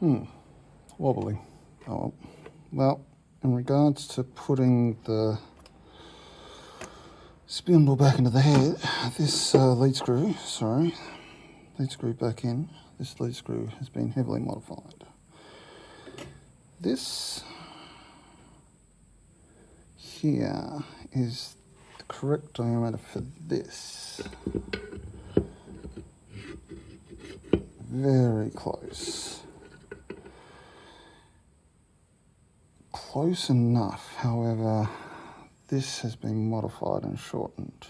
Wobbly. Oh, well, in regards to putting the spindle back into the head, this lead screw back in, this lead screw has been heavily modified. This here is the correct diameter for this. Very close. Close enough, however, this has been modified and shortened.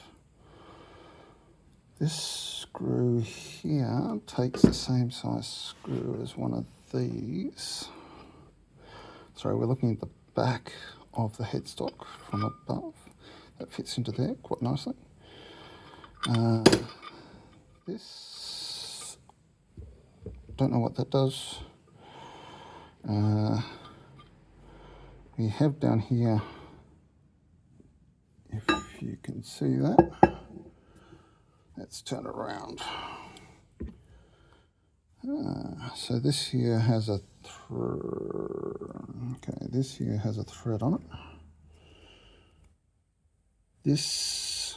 This screw here takes the same size screw as one of these. Sorry, we're looking at the back of the headstock from above. That fits into there quite nicely. This, don't know what that does. We have down here, if you can see that, let's turn it around. So this here has a this here has a thread on it. This,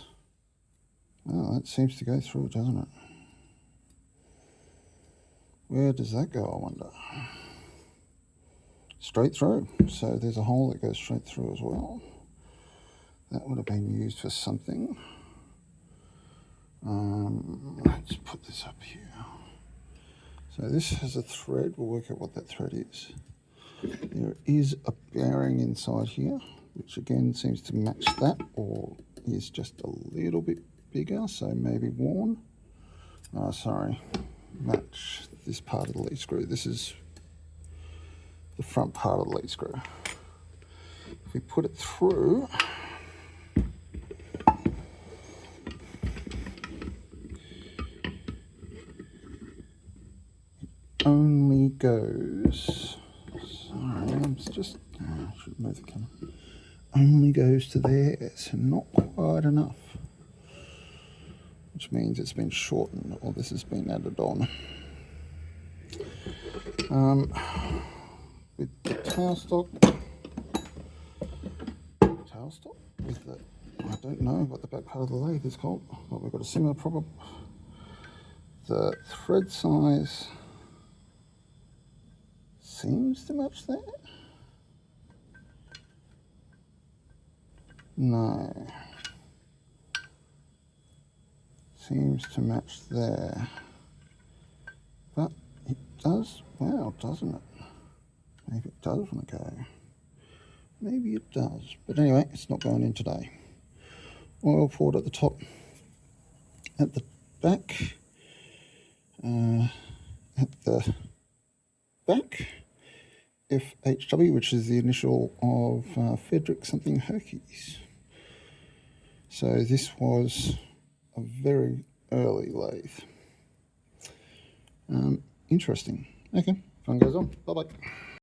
well, that seems to go through, doesn't it? Where does that go, I wonder? Straight through. So there's a hole that goes straight through as well. That would have been used for something. Let's put this up here. So this has a thread. We'll work out what that thread is. There is a bearing inside here, which again seems to match that, or is just a little bit bigger, so maybe worn. Oh, sorry, match this part of the lead screw. This is the front part of the lead screw. If we put it through, it only goes, sorry, I'm just, I should move the camera, only goes to there, so not quite enough, which means it's been shortened, or this has been added on. With the tailstock with the, I don't know what the back part of the lathe is called, but we've got a similar problem. The thread size seems to match that. No. Seems to match there. But it does, well, doesn't it? Maybe it does want to go. Maybe it does. But anyway, it's not going in today. Oil port at the top. At the back. FHW, which is the initial of Frederick something Hercus. So this was a very early lathe. Interesting. Okay, fun goes on. Bye-bye.